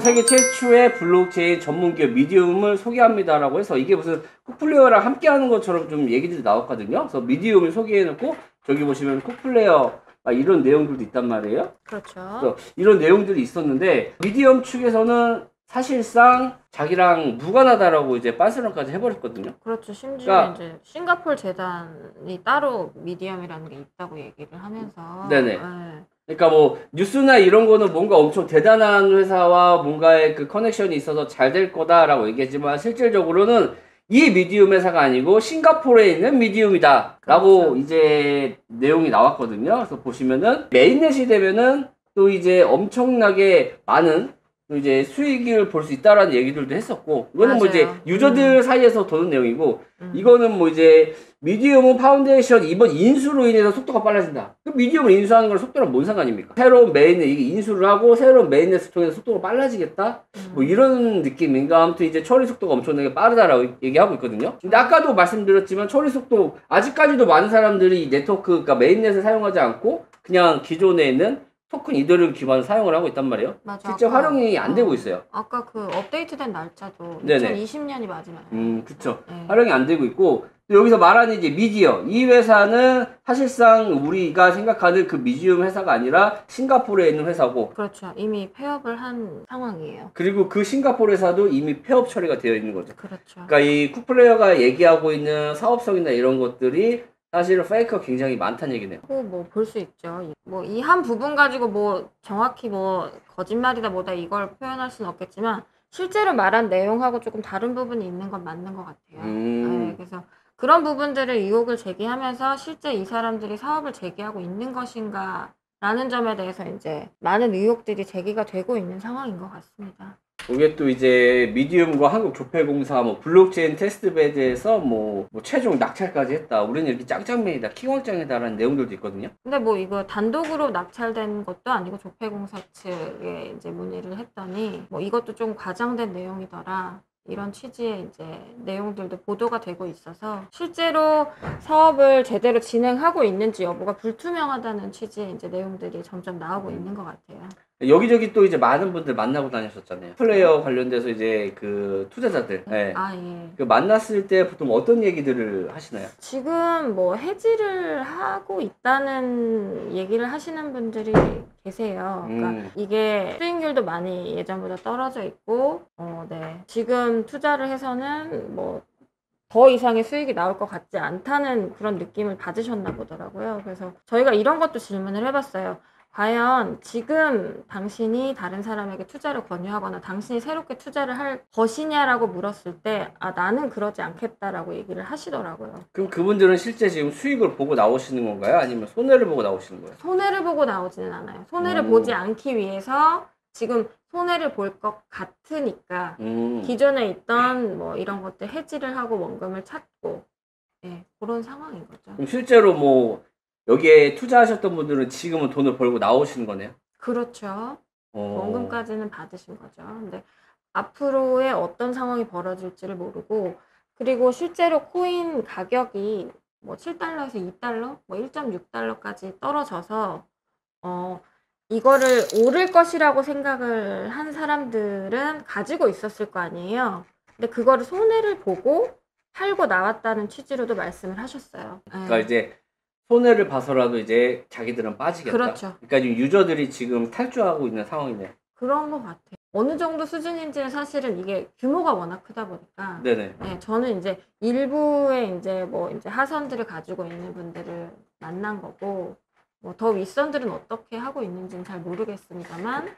세계 최초의 블록체인 전문 기업 미디움을 소개합니다라고 해서 이게 무슨 콕플레어랑 함께 하는 것처럼 좀 얘기들이 나왔거든요. 그래서 미디움을 소개해놓고 저기 보시면 콕플레어 이런 내용들도 있단 말이에요. 그렇죠. 그래서 이런 내용들이 있었는데 미디엄 측에서는 사실상 자기랑 무관하다라고 이제 빤스런까지 해버렸거든요. 그렇죠. 심지어 그러니까, 이제 싱가포르 재단이 따로 미디엄이라는 게 있다고 얘기를 하면서 네네. 네. 그러니까 뭐 뉴스나 이런 거는 뭔가 엄청 대단한 회사와 뭔가의 그 커넥션이 있어서 잘 될 거다라고 얘기했지만 실질적으로는 이 미디움 회사가 아니고 싱가포르에 있는 미디움이다 라고 그렇죠. 이제 내용이 나왔거든요. 그래서 보시면은 메인넷이 되면은 또 이제 엄청나게 많은 또 이제 수익을 볼 수 있다라는 얘기들도 했었고, 이거는 뭐 이제 맞아요. 유저들 사이에서 도는 내용이고, 음. 이거는 뭐 이제 미디움 파운데이션 이번 인수로 인해서 속도가 빨라진다. 그 미디움을 인수하는 거랑 속도랑 뭔 상관입니까? 새로운 메인넷 이게 인수를 하고 새로운 메인넷을 통해서 속도가 빨라지겠다? 뭐 이런 느낌인가. 아무튼 이제 처리 속도가 엄청나게 빠르다라고 얘기하고 있거든요. 근데 아까도 말씀드렸지만 처리 속도 아직까지도 많은 사람들이 이 네트워크, 그러니까 메인넷을 사용하지 않고 그냥 기존에 있는 토큰 이더리움 기반을 사용을 하고 있단 말이에요. 맞아, 실제 아까, 활용이 안 되고 있어요. 아까 그 업데이트된 날짜도 네네. 2020년이 마지막이에요. 그쵸. 네. 활용이 안 되고 있고, 여기서 말하는 이제 미디어. 이 회사는 사실상 우리가 생각하는 그 미디움 회사가 아니라 싱가포르에 있는 회사고. 그렇죠. 이미 폐업을 한 상황이에요. 그리고 그 싱가포르 회사도 이미 폐업 처리가 되어 있는 거죠. 그렇죠. 그러니까 이 쿡플레이어가 얘기하고 있는 사업성이나 이런 것들이 사실은 페이크가 굉장히 많다는 얘기네요. 뭐 볼 수 있죠. 뭐 이 한 부분 가지고 뭐 정확히 뭐 거짓말이다 뭐다 이걸 표현할 수는 없겠지만 실제로 말한 내용하고 조금 다른 부분이 있는 건 맞는 것 같아요. 네, 그래서 그런 부분들을 의혹을 제기하면서 실제 이 사람들이 사업을 재개하고 있는 것인가 라는 점에 대해서 이제 많은 의혹들이 제기가 되고 있는 상황인 것 같습니다. 이게 또 이제 미디움과 한국조폐공사 뭐 블록체인 테스트베드에서 뭐 최종 낙찰까지 했다. 우리는 이렇게 짱짱맨이다, 킹왕짱이다라는 내용들도 있거든요. 근데 뭐 이거 단독으로 낙찰된 것도 아니고 조폐공사 측에 이제 문의를 했더니 뭐 이것도 좀 과장된 내용이더라. 이런 취지의 이제 내용들도 보도가 되고 있어서 실제로 사업을 제대로 진행하고 있는지 여부가 불투명하다는 취지의 이제 내용들이 점점 나오고 있는 것 같아요. 여기저기 또 이제 많은 분들 만나고 다니셨잖아요. 플레이어 관련돼서 이제 그 투자자들. 네. 예. 그 만났을 때 보통 어떤 얘기들을 하시나요? 지금 뭐 해지를 하고 있다는 얘기를 하시는 분들이 계세요. 그러니까 이게 수익률도 많이 예전보다 떨어져 있고, 네. 지금 투자를 해서는 뭐 더 이상의 수익이 나올 것 같지 않다는 그런 느낌을 받으셨나 보더라고요. 그래서 저희가 이런 것도 질문을 해봤어요. 과연 지금 당신이 다른 사람에게 투자를 권유하거나 당신이 새롭게 투자를 할 것이냐라고 물었을 때 나는 그러지 않겠다라고 얘기를 하시더라고요. 그럼 그분들은 실제 지금 수익을 보고 나오시는 건가요? 아니면 손해를 보고 나오시는 거예요? 손해를 보고 나오지는 않아요. 손해를 보지 않기 위해서 지금 손해를 볼 것 같으니까 기존에 있던 뭐 이런 것들 해지를 하고 원금을 찾고 그런 상황인 거죠. 그럼 실제로 뭐 여기에 투자하셨던 분들은 지금은 돈을 벌고 나오시는 거네요? 그렇죠. 원금까지는 받으신 거죠. 근데 앞으로의 어떤 상황이 벌어질지를 모르고, 그리고 실제로 코인 가격이 뭐 7달러에서 2달러, 뭐 1.6달러까지 떨어져서 이거를 오를 것이라고 생각을 한 사람들은 가지고 있었을 거 아니에요. 근데 그거를 손해를 보고 팔고 나왔다는 취지로도 말씀을 하셨어요. 그러니까 이제 손해를 봐서라도 이제 자기들은 빠지겠다. 그렇죠. 그러니까 지금 유저들이 지금 탈주하고 있는 상황이네. 그런 것 같아요. 어느 정도 수준인지는 사실은 이게 규모가 워낙 크다 보니까. 네네. 네, 저는 이제 일부의 이제 뭐 이제 하선들을 가지고 있는 분들을 만난 거고, 뭐 더 윗선들은 어떻게 하고 있는지는 잘 모르겠습니다만,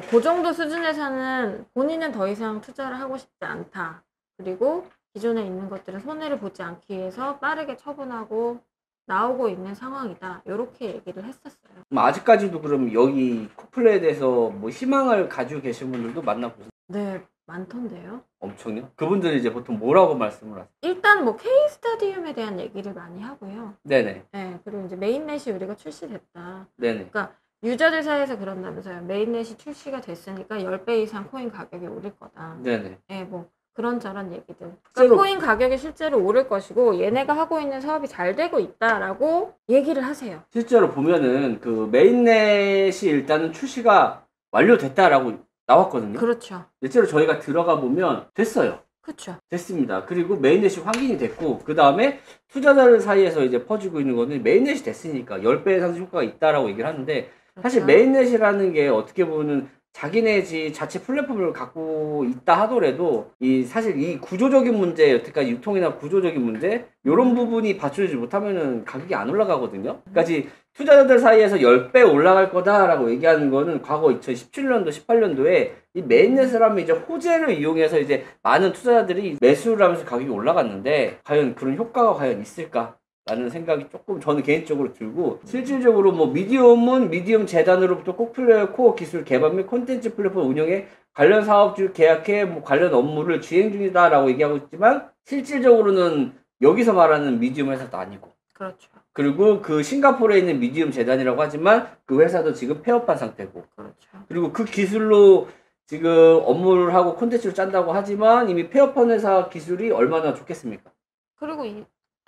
그 정도 수준에서는 본인은 더 이상 투자를 하고 싶지 않다. 그리고 기존에 있는 것들은 손해를 보지 않기 위해서 빠르게 처분하고 나오고 있는 상황이다. 이렇게 얘기를 했었어요. 아직까지도 그럼 여기 콕플레이에 대해서 뭐 희망을 가지고 계신 분들도 만나보세요. 네, 많던데요. 엄청요? 그분들이 이제 보통 뭐라고 말씀을 하세요? 일단 뭐 K 스타디움에 대한 얘기를 많이 하고요. 네네. 네, 그리고 이제 메인넷이 우리가 출시됐다. 네네. 그러니까 유저들 사이에서 그런다면서요. 메인넷이 출시가 됐으니까 10배 이상 코인 가격이 오를 거다. 네네. 네, 뭐 그런저런 얘기들. 그러니까 실제로 코인 가격이 실제로 오를 것이고 얘네가 하고 있는 사업이 잘 되고 있다라고 얘기를 하세요. 실제로 보면은 그 메인넷이 일단은 출시가 완료됐다라고 나왔거든요. 그렇죠. 실제로 저희가 들어가 보면 됐어요. 그렇죠. 됐습니다. 그리고 메인넷이 확인이 됐고, 그 다음에 투자자들 사이에서 이제 퍼지고 있는 거는 메인넷이 됐으니까 10배 상승 효과가 있다라고 얘기를 하는데, 사실 그렇죠. 메인넷이라는 게 어떻게 보면 자기네 자체 플랫폼을 갖고 있다 하더라도 사실 이 구조적인 문제, 여태까지 유통이나 구조적인 문제 이런 부분이 받쳐주지 못하면은 가격이 안 올라가거든요. 그러니까 투자자들 사이에서 10배 올라갈 거다라고 얘기하는 거는 과거 2017년도, 18년도에 이 메인넷을 하면 이제 호재를 이용해서 이제 많은 투자자들이 매수를 하면서 가격이 올라갔는데 과연 그런 효과가 과연 있을까? 라는 생각이 조금 저는 개인적으로 들고, 실질적으로 뭐 미디엄은 미디엄 재단으로부터 코플레어 코어 기술 개발 및 콘텐츠 플랫폼 운영에 관련 사업주를 계약해 뭐 관련 업무를 주행 중이다라고 얘기하고 있지만, 실질적으로는 여기서 말하는 미디엄 회사도 아니고, 그렇죠. 그리고 그 싱가포르에 있는 미디엄 재단이라고 하지만 그 회사도 지금 폐업한 상태고, 그렇죠. 그리고 그 기술로 지금 업무를 하고 콘텐츠를 짠다고 하지만 이미 폐업한 회사 기술이 얼마나 좋겠습니까? 그리고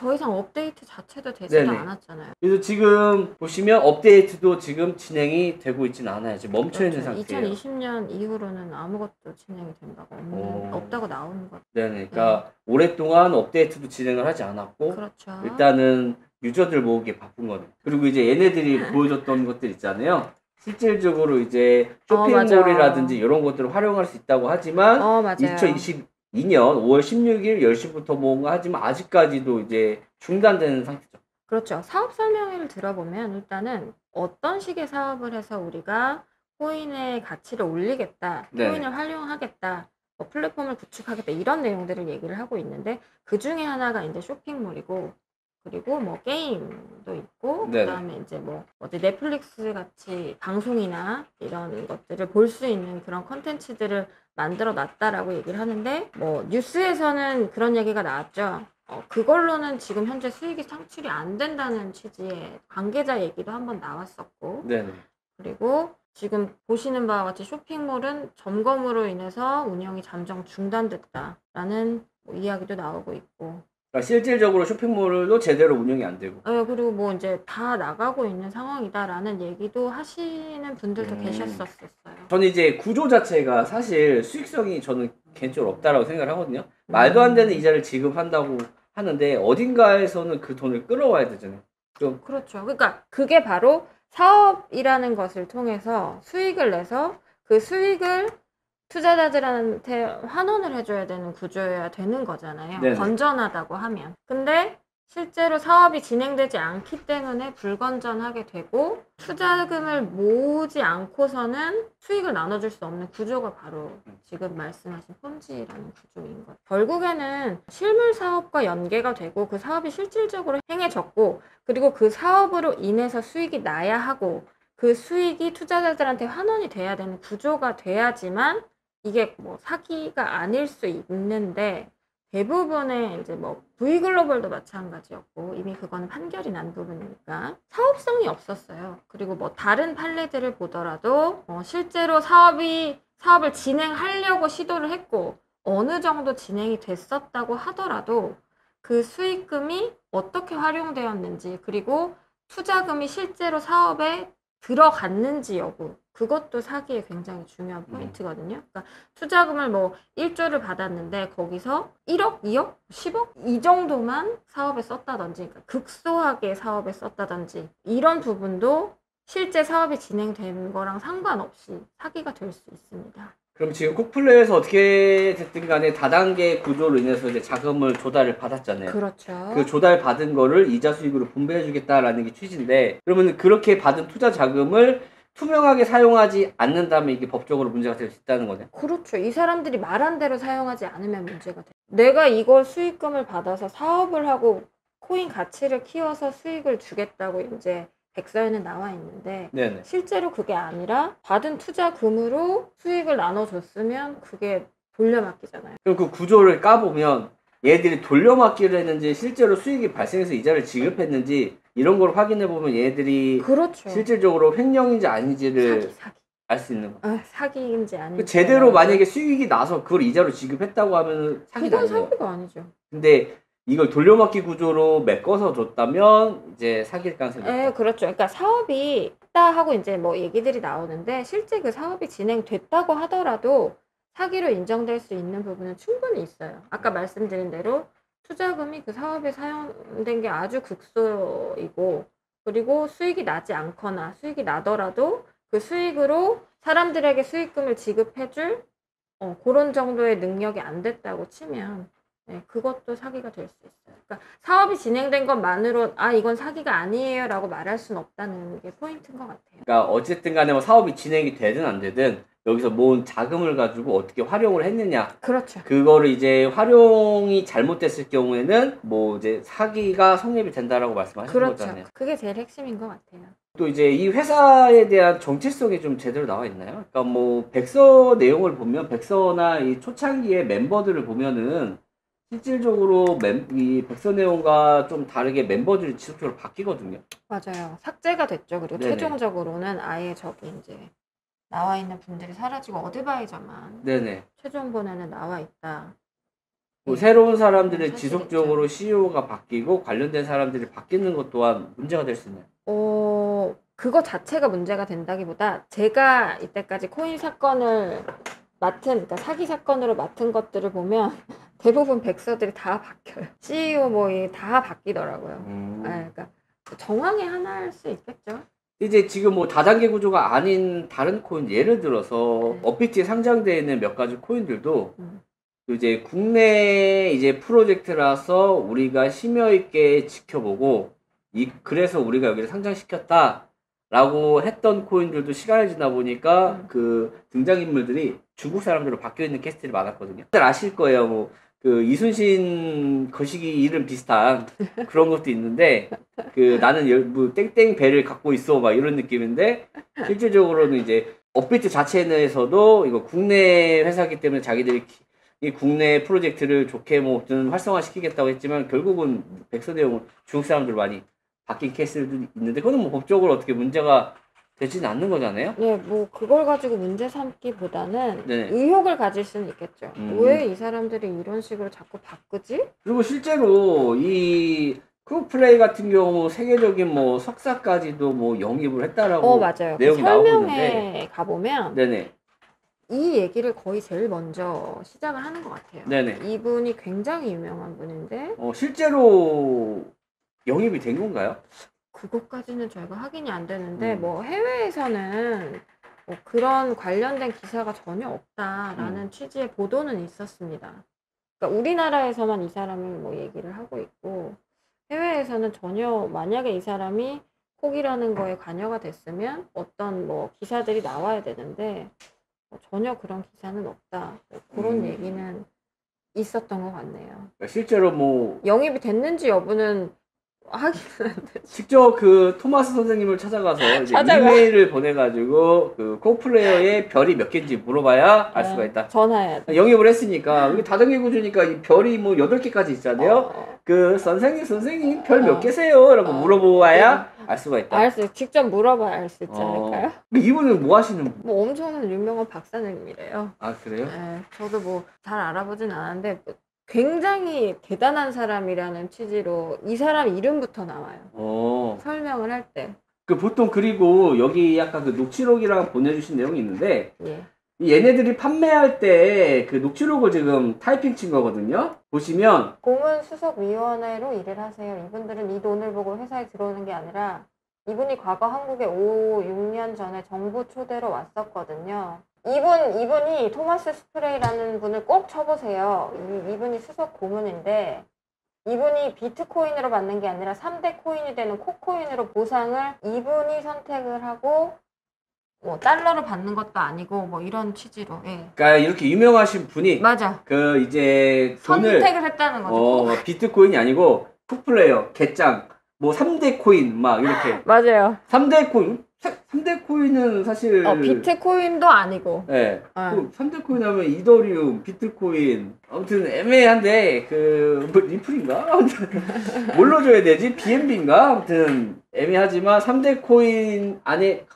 더 이상 업데이트 자체도 되지도 네네. 않았잖아요. 그래서 지금 보시면 업데이트도 지금 진행이 되고 있지는 않아요. 지금 멈춰 있는 그렇죠. 상태예요. 2020년 이후로는 아무것도 진행이 된다고 없다고 나오는 거죠. 네네. 그러니까 오랫동안 업데이트도 진행을 하지 않았고, 그렇죠. 일단은 유저들 모으기에 바쁜 거네. 그리고 이제 얘네들이 보여줬던 것들 있잖아요. 실질적으로 이제 쇼핑몰이라든지 이런 것들을 활용할 수 있다고 하지만, 맞아요. 2022년 5월 16일 10시부터 모은가 하지만 아직까지도 이제 중단되는 상태죠. 그렇죠. 사업 설명회를 들어보면 일단은 어떤 식의 사업을 해서 우리가 코인의 가치를 올리겠다, 네. 코인을 활용하겠다, 뭐 플랫폼을 구축하겠다 이런 내용들을 얘기를 하고 있는데, 그 중에 하나가 이제 쇼핑몰이고, 그리고 뭐 게임도 있고, 네네. 그다음에 이제 뭐 어디 넷플릭스 같이 방송이나 이런 것들을 볼 수 있는 그런 컨텐츠들을 만들어 놨다라고 얘기를 하는데, 뭐 뉴스에서는 그런 얘기가 나왔죠. 그걸로는 지금 현재 수익이 창출이 안 된다는 취지의 관계자 얘기도 한번 나왔었고, 네네. 그리고 지금 보시는 바와 같이 쇼핑몰은 점검으로 인해서 운영이 잠정 중단됐다라는 뭐 이야기도 나오고 있고, 그러니까 실질적으로 쇼핑몰도 제대로 운영이 안 되고. 그리고 뭐 이제 다 나가고 있는 상황이다라는 얘기도 하시는 분들도 계셨었어요. 저는 이제 구조 자체가 사실 수익성이 저는 개인적으로 없다라고 생각을 하거든요. 말도 안 되는 이자를 지급한다고 하는데 어딘가에서는 그 돈을 끌어와야 되잖아요. 그렇죠. 그러니까 그게 바로 사업이라는 것을 통해서 수익을 내서 그 수익을 투자자들한테 환원을 해줘야 되는 구조여야 되는 거잖아요. 네네. 건전하다고 하면. 근데 실제로 사업이 진행되지 않기 때문에 불건전하게 되고, 투자금을 모으지 않고서는 수익을 나눠줄 수 없는 구조가 바로 지금 말씀하신 폰지라는 구조인 거예요. 결국에는 실물 사업과 연계가 되고 그 사업이 실질적으로 행해졌고, 그리고 그 사업으로 인해서 수익이 나야 하고, 그 수익이 투자자들한테 환원이 돼야 되는 구조가 돼야지만 이게 뭐 사기가 아닐 수 있는데, 대부분의 이제 뭐 V글로벌도 마찬가지였고, 이미 그거는 판결이 난 부분이니까 사업성이 없었어요. 그리고 뭐 다른 판례들을 보더라도 실제로 사업을 진행하려고 시도를 했고 어느 정도 진행이 됐었다고 하더라도 그 수익금이 어떻게 활용되었는지, 그리고 투자금이 실제로 사업에 들어갔는지 여부, 그것도 사기의 굉장히 중요한 포인트거든요. 그러니까 투자금을 뭐 1조를 받았는데 거기서 1억, 2억, 10억 이 정도만 사업에 썼다든지, 그러니까 극소하게 사업에 썼다든지, 이런 부분도 실제 사업이 진행되는 거랑 상관없이 사기가 될 수 있습니다. 그럼 지금 코플레이에서 어떻게 됐든 간에 다단계 구조로 인해서 이제 자금을 조달을 받았잖아요. 그렇죠. 그 조달 받은 거를 이자 수익으로 분배해 주겠다라는 게 취지인데, 그러면 그렇게 받은 투자 자금을 투명하게 사용하지 않는다면 이게 법적으로 문제가 될 수 있다는 거네. 그렇죠. 이 사람들이 말한 대로 사용하지 않으면 문제가 돼. 내가 이걸 수익금을 받아서 사업을 하고 코인 가치를 키워서 수익을 주겠다고 이제 백서에는 나와 있는데, 네네. 실제로 그게 아니라 받은 투자금으로 수익을 나눠줬으면 그게 돌려막기잖아요. 그럼 그 구조를 까보면 얘들이 돌려막기를 했는지 실제로 수익이 발생해서 이자를 지급했는지 이런 걸 확인해보면 얘들이 그렇죠. 실질적으로 횡령인지 아닌지를 사기. 알 수 있는 거. 사기인지 아닌지. 제대로 만약에 수익이 나서 그걸 이자로 지급했다고 하면 사기가 그건 아니에요. 사기가 아니죠. 근데 이걸 돌려막기 구조로 메꿔서 줬다면 이제 사기일 가능성이 네, 높다. 그렇죠. 그러니까 사업이 했다 하고 이제 뭐 얘기들이 나오는데 실제 그 사업이 진행됐다고 하더라도 사기로 인정될 수 있는 부분은 충분히 있어요. 아까 말씀드린 대로 투자금이 그 사업에 사용된 게 아주 극소이고 그리고 수익이 나지 않거나 수익이 나더라도 그 수익으로 사람들에게 수익금을 지급해줄 그런 정도의 능력이 안 됐다고 치면 네, 그것도 사기가 될 수 있어요. 그러니까 사업이 진행된 것만으로 아 이건 사기가 아니에요 라고 말할 수는 없다는 게 포인트인 것 같아요. 그러니까 어쨌든 간에 뭐 사업이 진행이 되든 안 되든 여기서 모은 자금을 가지고 어떻게 활용을 했느냐. 그렇죠. 그거를 이제 활용이 잘못됐을 경우에는 뭐 이제 사기가 성립이 된다라고 말씀하시는 그렇죠. 거잖아요. 그게 제일 핵심인 것 같아요. 또 이제 이 회사에 대한 정체성이 좀 제대로 나와 있나요? 그러니까 뭐 백서 내용을 보면 백서나 이 초창기의 멤버들을 보면은 실질적으로 이 백서 내용과 좀 다르게 멤버들이 지속적으로 바뀌거든요. 맞아요. 삭제가 됐죠. 그리고 네네. 최종적으로는 아예 저기 이제 나와 있는 분들이 사라지고 어드바이저만 네네. 최종본에는 나와 있다. 뭐 네. 새로운 사람들의 사실이죠. 지속적으로 CEO가 바뀌고 관련된 사람들이 바뀌는 것 또한 문제가 될 수 있나요? 그거 자체가 문제가 된다기보다 제가 이때까지 코인 사건을 그러니까 사기 사건으로 맡은 것들을 보면 대부분 백서들이 다 바뀌어요. CEO 뭐 다 바뀌더라고요. 네, 그러니까 정황의 하나일 수 있겠죠. 이제 지금 뭐 다단계 구조가 아닌 다른 코인 예를 들어서 업비트에 상장되어 있는 몇 가지 코인들도 이제 국내 이제 프로젝트라서 우리가 심여 있게 지켜보고 그래서 우리가 여기를 상장시켰다라고 했던 코인들도 시간이 지나 보니까 그 등장인물들이 중국 사람들로 바뀌어 있는 케이스들이 많았거든요. 다들 아실 거예요. 뭐 그 이순신 거시기 이름 비슷한 그런 것도 있는데 그 나는 뭐 땡땡 배를 갖고 있어 막 이런 느낌인데 실질적으로는 이제 업비트 자체 내에서도 이거 국내 회사기 때문에 자기들이 이 국내 프로젝트를 좋게 뭐 활성화시키겠다고 했지만 결국은 백서 내용은 중국 사람들 많이 바뀐 케이스들도 있는데 그거는 뭐 법적으로 어떻게 문제가 되지는 않는 거잖아요. 네, 뭐 그걸 가지고 문제 삼기보다는 네네. 의혹을 가질 수는 있겠죠. 왜 이 사람들이 이런 식으로 자꾸 바꾸지? 그리고 실제로 이 크로플레이 같은 경우 세계적인 뭐 석사까지도 뭐 영입을 했다라고 맞아요. 그 내용이 나오고 설명회 있는데 가보면 네네. 이 얘기를 거의 제일 먼저 시작을 하는 것 같아요. 네네. 이분이 굉장히 유명한 분인데 실제로 영입이 된 건가요? 그것까지는 저희가 확인이 안 되는데 뭐 해외에서는 뭐 그런 관련된 기사가 전혀 없다라는 취지의 보도는 있었습니다. 그러니까 우리나라에서만 이 사람을 뭐 얘기를 하고 있고 해외에서는 전혀 만약에 이 사람이 폭이라는 거에 관여가 됐으면 어떤 뭐 기사들이 나와야 되는데 전혀 그런 기사는 없다. 뭐 그런 얘기는 있었던 것 같네요. 그러니까 실제로 뭐 영입이 됐는지 여부는 확인은 안 되죠. 직접 그 토마스 선생님을 찾아가서 이제 이메일을 보내가지고 그 코플레이어의 별이 몇 개인지 물어봐야 알 수가 있다. 전화해야 돼. 영입을 했으니까 이게 다단계 구조니까 이 별이 뭐 8개까지 있잖아요. 그 선생님 별 몇 개세요? 라고 물어보아야 알 수가 있다. 직접 물어봐야 알 수 있지 않을까요? 이분은 뭐 하시는 분? 뭐 엄청난 유명한 박사님이래요. 아 그래요? 네, 저도 뭐 잘 알아보진 않았는데 굉장히 대단한 사람이라는 취지로 이 사람 이름부터 나와요. 설명을 할 때. 그 보통 그리고 여기 약간 그 녹취록이랑 보내주신 내용이 있는데 예. 얘네들이 판매할 때 그 녹취록을 지금 타이핑 친 거거든요. 보시면 고문수석위원회로 일을 하세요. 이분들은 이 돈을 보고 회사에 들어오는 게 아니라 이분이 과거 한국에 5, 6년 전에 정부 초대로 왔었거든요. 이분이 토마스 스프레이라는 분을 꼭 쳐보세요. 이분이 수석 고문인데 이분이 비트코인으로 받는 게 아니라 3대 코인이 되는 코코인으로 보상을 이분이 선택을 하고 뭐 달러로 받는 것도 아니고 뭐 이런 취지로. 예. 그러니까 이렇게 유명하신 분이 맞아. 그 이제 돈을 선택을 했다는 거죠. 비트코인이 아니고 쿡플레이어, 개짱, 뭐 3대 코인 막 이렇게. 맞아요. 3대 코인? 3대 코인은 사실 비트코인도 아니고. 네. 그 3대 코인 하면 이더리움, 비트코인 아무튼 애매한데 뭐 리플인가? 아무튼 뭘로 줘야 되지? BNB인가? 아무튼 애매하지만 3대 코인 안에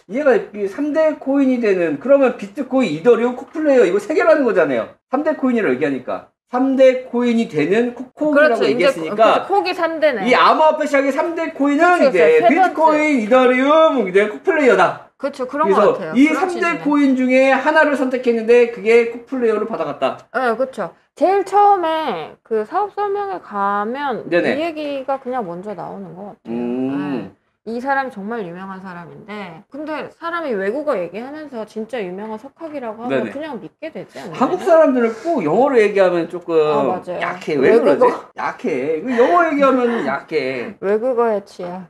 얘가 3대 코인이 되는 그러면 비트코인, 이더리움, 쿡플레이어 이거 3개라는 거잖아요. 3대 코인이라고 얘기하니까 3대 코인이 되는 코코이라고 그렇죠. 얘기했으니까 콕이 3대네. 이 암호화폐 시장의 3대 코인은 그렇죠, 이제 세 번째. 비트코인, 이더리움, 이제 콕플레이어다. 그렇죠. 그런 것 그래서 같아요. 이 그런 3대 취지네. 코인 중에 하나를 선택했는데 그게 콕플레이어를 받아갔다. 네, 그렇죠. 제일 처음에 그 사업 설명회 가면 네네. 이 얘기가 그냥 먼저 나오는 것 같아요. 네. 이 사람이 정말 유명한 사람인데 근데 사람이 외국어 얘기하면서 진짜 유명한 석학이라고 하면 네네. 그냥 믿게 되지 않나요? 한국 사람들은 꼭 영어로 얘기하면 조금 맞아요. 약해. 왜 외국어. 그러지? 약해. 이거 영어 얘기하면 약해. 외국어에 취약.